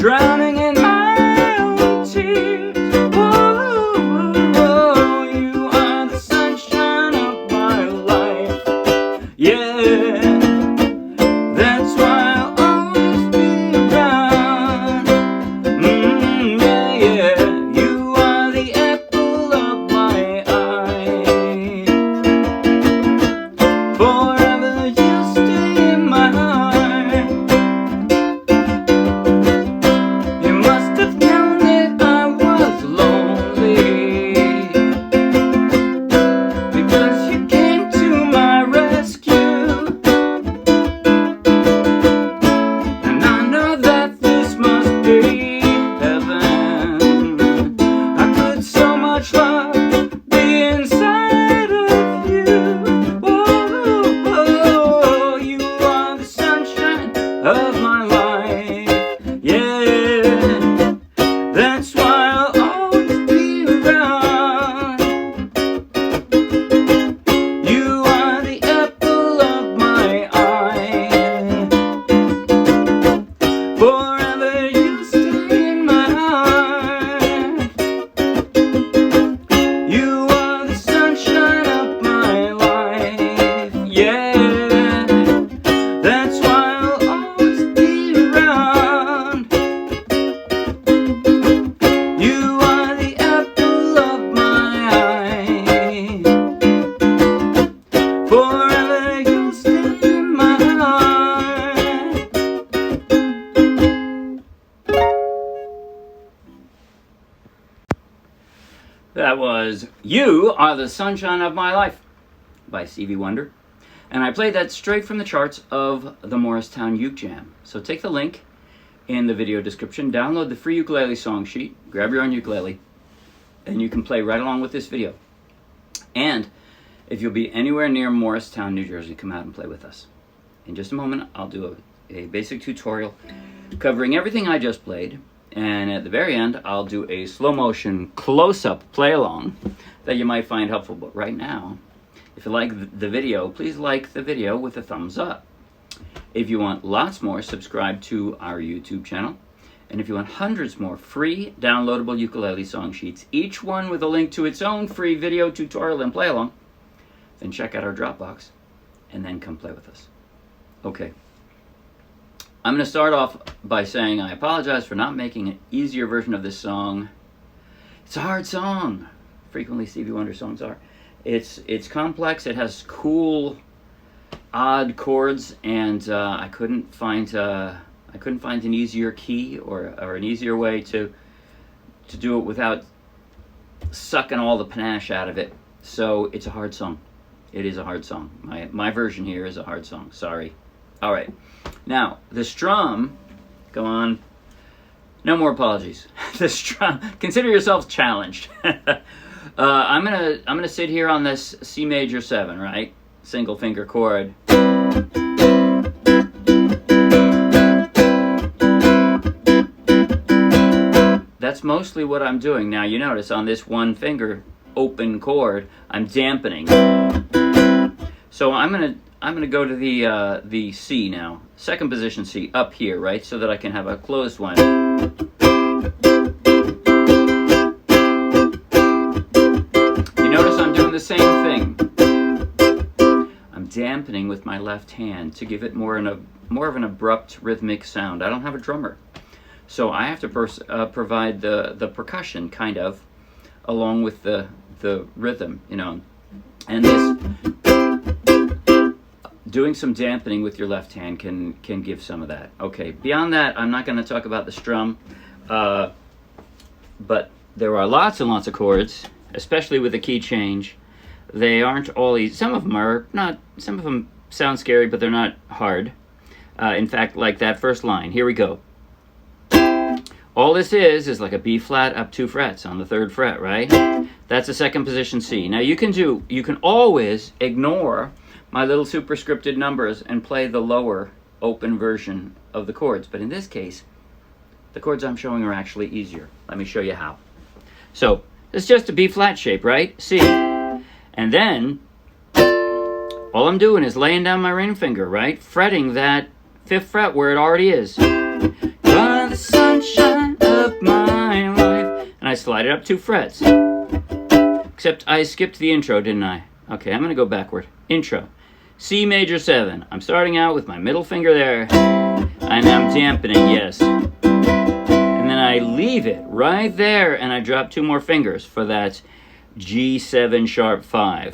drowning in my own tears. Oh, you are the sunshine of my life. Yeah, that's why I'll always be around. Yeah, yeah, you are the apple of my eye. Forever you'll stay in my heart. You must have known that I was lonely, because you came to my rescue. And I know that this must be heaven. I could so much love be inside of you. Oh, you are the sunshine of my life. Yeah, that's why I'll always be around. You are the apple of my eye. Forever you'll stay in my heart. You are the sunshine of my life. Yeah, that's why I'll always be around. You are the apple of my eye. Forever you'll stay in my heart. That was You Are the Sunshine of My Life by Stevie Wonder. And I played that straight from the charts of the Morristown Uke Jam. So take the link in the video description, download the free ukulele song sheet, grab your own ukulele, and you can play right along with this video. And if you'll be anywhere near Morristown, New Jersey, come out and play with us. In just a moment, I'll do a basic tutorial covering everything I just played. And at the very end, I'll do a slow motion close-up play along that you might find helpful. But right now, if you like the video, please like the video with a thumbs up. If you want lots more, subscribe to our YouTube channel. And if you want hundreds more free downloadable ukulele song sheets, each one with a link to its own free video tutorial and play along, then check out our Dropbox and then come play with us. Okay. I'm going to start off by saying I apologize for not making an easier version of this song. It's a hard song. Frequently Stevie Wonder songs are. It's complex. It has cool, odd chords, and I couldn't find an easier key or an easier way to do it without sucking all the panache out of it. So it's a hard song. It is a hard song. My version here is a hard song. Sorry. All right. Now, the strum, go on. No more apologies. The strum, consider yourselves challenged. I'm gonna sit here on this C major 7, right? Single finger chord. That's mostly what I'm doing. Now you notice on this one finger open chord, I'm dampening. So I'm gonna go to the C now, second position C, up here, right, so that I can have a closed one. You notice I'm doing the same thing. I'm dampening with my left hand to give it more of an abrupt rhythmic sound. I don't have a drummer, so I have to provide the percussion kind of along with the rhythm, you know, and this. Doing some dampening with your left hand can give some of that. Okay, beyond that, I'm not going to talk about the strum, but there are lots and lots of chords, especially with the key change. They aren't all easy. Some of them are not. Some of them sound scary, but they're not hard. In fact, like that first line. Here we go. All this is like a B flat up 2 frets on the 3rd fret, right? That's a second position C. Now you can always ignore my little superscripted numbers and play the lower open version of the chords. But in this case, the chords I'm showing are actually easier. Let me show you how. So it's just a B flat shape, right? C. And then all I'm doing is laying down my ring finger, right? Fretting that 5th fret where it already is. The sunshine I slide it up 2 frets. Except I skipped the intro, didn't I? Okay, I'm going to go backward. Intro. C major 7. I'm starting out with my middle finger there, and I'm dampening, yes. And then I leave it right there, and I drop 2 more fingers for that G7 sharp 5.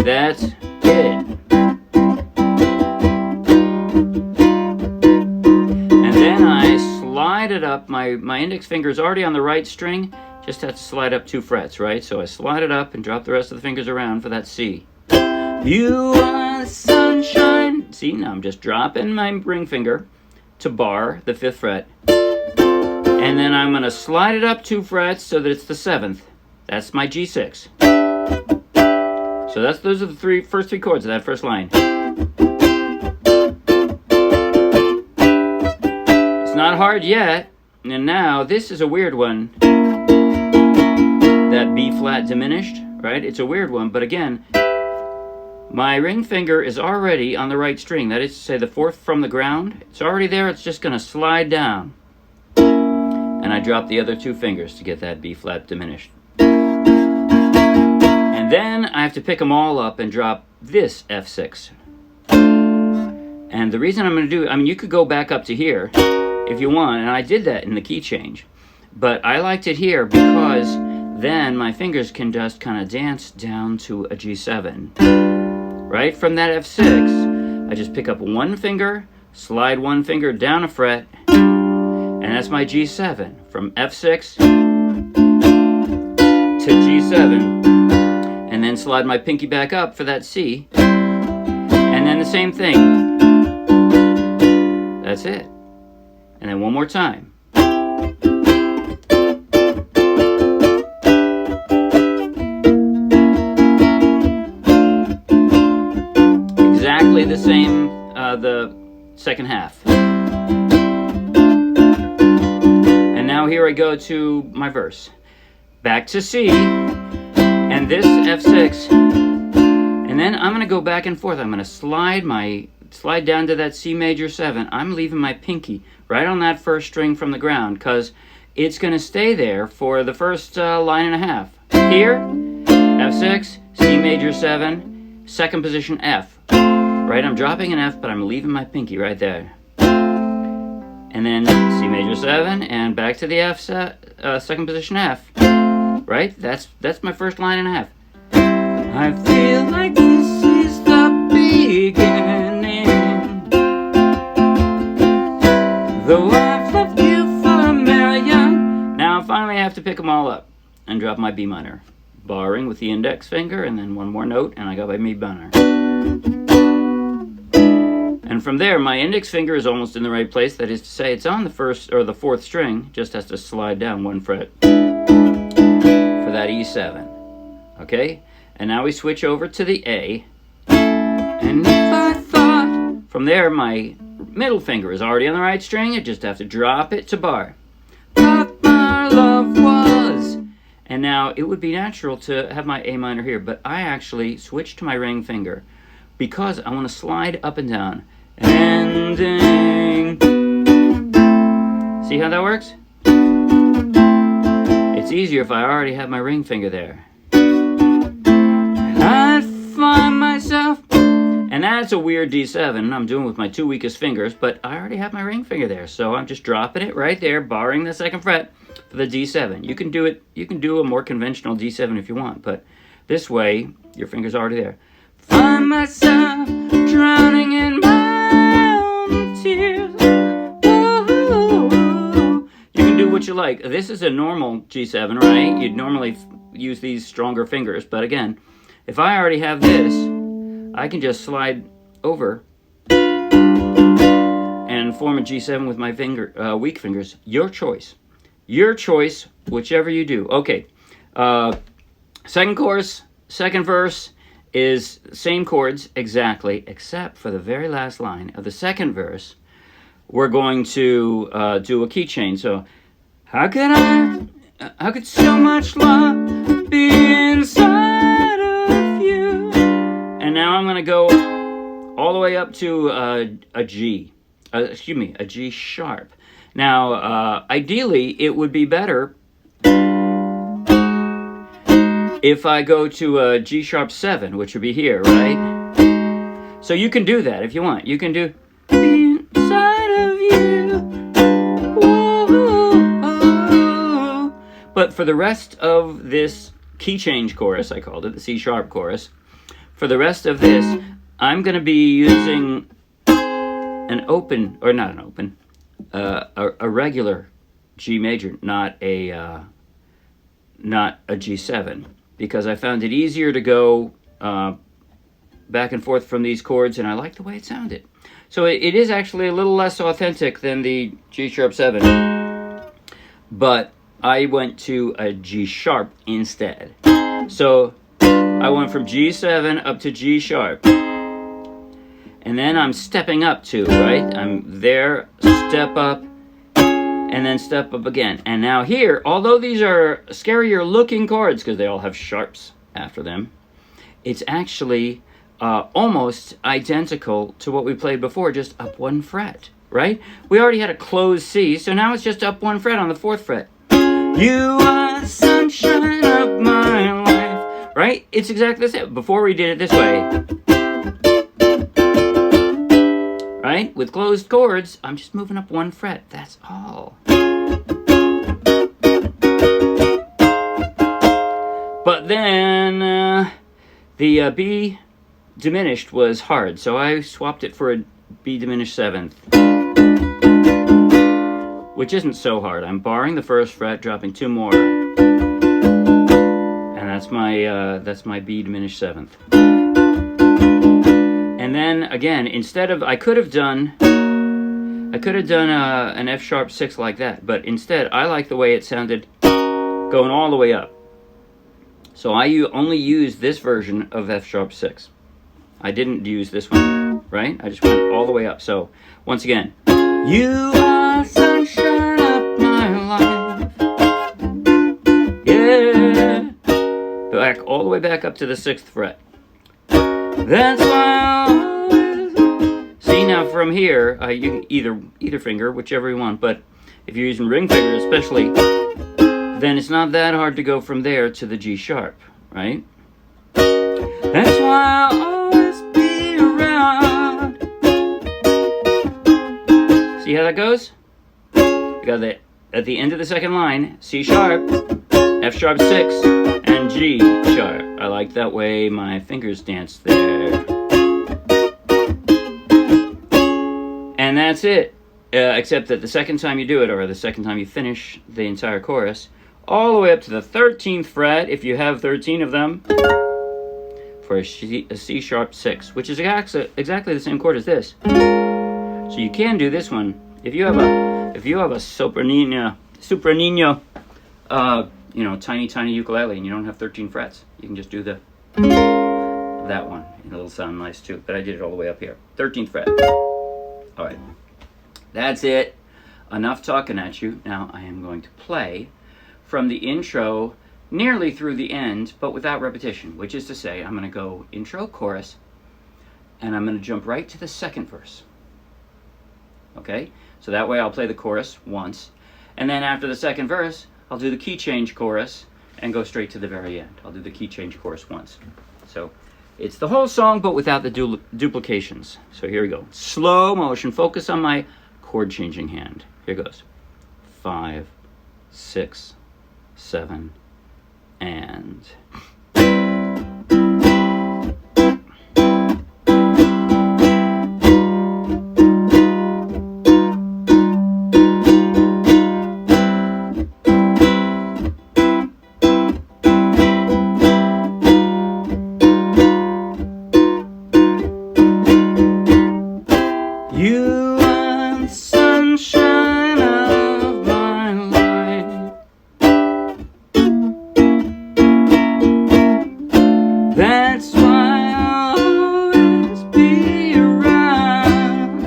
That's it. And then I slide it up. My index finger is already on the right string. Just have to slide up 2 frets, right? So I slide it up and drop the rest of the fingers around for that C. You are the sunshine. See, now I'm just dropping my ring finger to bar the 5th fret. And then I'm going to slide it up 2 frets so that it's the 7th. That's my G6. So those are the first three chords of that first line. It's not hard yet. And now this is a weird one. That B flat diminished, right? It's a weird one, but again, my ring finger is already on the right string. That is to say, the 4th from the ground. It's already there. It's just going to slide down. And I drop the other 2 fingers to get that B flat diminished. And then I have to pick them all up and drop this F6. And the reason I'm going to do it, I mean, you could go back up to here if you want, and I did that in the key change. But I liked it here because then my fingers can just kind of dance down to a G7. Right from that F6, I just pick up 1 finger, slide 1 finger down a fret, and that's my G7. From F6 to G7, and then slide my pinky back up for that C, and then the same thing. That's it. And then one more time. Exactly the same, the second half. And now here I go to my verse. Back to C, and this F6, and then I'm going to go back and forth. I'm going to slide down to that C major 7. I'm leaving my pinky right on that first string from the ground because it's going to stay there for the first line and a half. Here, F6, C major 7, 2nd position F. Right, I'm dropping an F, but I'm leaving my pinky right there. And then C major 7, and back to the F, 2nd position F. Right, that's my first line and a half. I feel like this is the beginning. Though I've loved you for a million. Now finally I have to pick them all up and drop my B minor. Barring with the index finger, and then 1 more note, and I got my B minor. And from there, my index finger is almost in the right place. That is to say, it's on the 1st or the 4th string. Just has to slide down 1 fret for that E7. Okay? And now we switch over to the A. And if I thought... From there, my middle finger is already on the right string. I just have to drop it to bar. But my love was... And now, it would be natural to have my A minor here, but I actually switched to my ring finger because I want to slide up and down. Ending. See how that works? It's easier if I already have my ring finger there. I'd find myself, and that's a weird D7 I'm doing with my 2 weakest fingers, but I already have my ring finger there, so I'm just dropping it right there, barring the 2nd fret for the D7. You can do it. You can do a more conventional D7 if you want, but this way your finger's already there. Find myself drowning in my own tears. Whoa. You can do what you like. This is a normal G7, right? You'd normally use these stronger fingers, but again, if I already have this, I can just slide over and form a G7 with my weak fingers. Your choice. Your choice, whichever you do. Okay. 2nd chorus, 2nd verse is same chords exactly, except for the very last line of the 2nd verse. We're going to do a key change. So, how could so much love be inside of you? And now I'm going to go all the way up to a G. excuse me, a G sharp. Now, ideally, it would be better if I go to a G sharp 7, which would be here, right? So you can do that if you want. You can do inside of you. Whoa. But for the rest of this key change chorus, I called it the C sharp chorus. For the rest of this, I'm going to be using an open, or not an open, a regular G major, not a G7, because I found it easier to go back and forth from these chords, and I like the way it sounded. So it is actually a little less authentic than the G sharp 7, but I went to a G sharp instead. So I went from G7 up to G sharp. And then I'm stepping up too, right? I'm there, step up, and then step up again. And now here, although these are scarier looking chords because they all have sharps after them, it's actually almost identical to what we played before, just up 1 fret, right? We already had a closed C, so now it's just up 1 fret on the 4th fret. You are the sunshine of my life, right? It's exactly the same. Before we did it this way, right? With closed chords, I'm just moving up 1 fret. That's all. But then the B diminished was hard, so I swapped it for a B diminished 7th, which isn't so hard. I'm barring the 1st fret, dropping 2 more, and that's my B diminished 7th. And then again, instead of, I could have done an F sharp 6 like that, but instead I like the way it sounded going all the way up. So I only used this version of F sharp 6. I didn't use this one, right? I just went all the way up. So once again, you are sunshine of my life. Yeah. Back all the way back up to the 6th fret. That's why I always... See, now from here, you can either finger, whichever you want, but if you're using ring finger especially, then it's not that hard to go from there to the G sharp, right? That's why I'll always be around. See how that goes? You got that at the end of the 2nd line, C sharp, F sharp 6, and G sharp. I like that way my fingers dance there. And that's it. Except that the 2nd time you do it, or the 2nd time you finish the entire chorus, all the way up to the 13th fret, if you have 13 of them, for a C sharp 6, which is exactly the same chord as this. So you can do this one if you have a sopranino, tiny ukulele, and you don't have 13 frets. You can just do that one, and it'll sound nice too. But I did it all the way up here, 13th fret. All right, that's it. Enough talking at you. Now I am going to play from the intro nearly through the end, but without repetition, which is to say I'm going to go intro, chorus, and I'm going to jump right to the 2nd verse. Okay? So that way I'll play the chorus once, and then after the 2nd verse, I'll do the key change chorus and go straight to the very end. I'll do the key change chorus once. So it's the whole song, but without the duplications. So here we go. Slow motion. Focus on my chord changing hand. Here goes. 5, 6, 7, and... You are the sunshine of my life. That's why I'll always be around.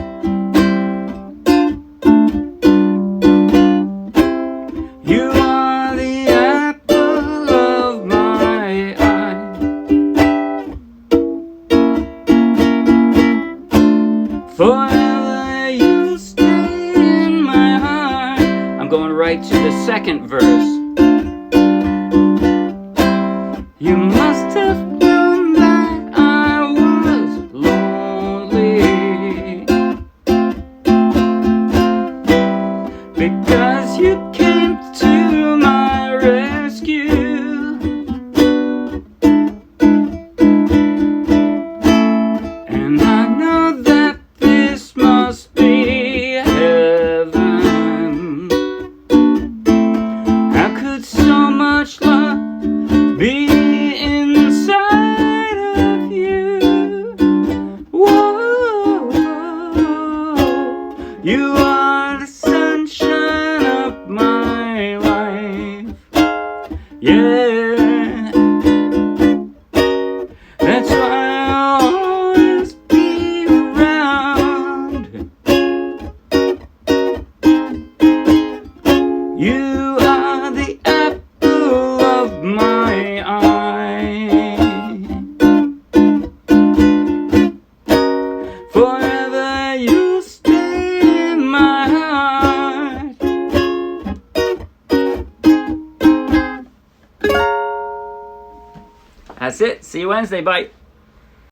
You are the apple of my eye. Forever you'll right to the second verse. You must have known that I was lonely, because you came to my rescue, and I know that this must be heaven. How could so much love be inside of you? Whoa, you are the sunshine of my life. Yeah, that's why I'll always be around. You are the apple of my eye. Forever you'll stay in my heart. That's it. See you Wednesday. Bye.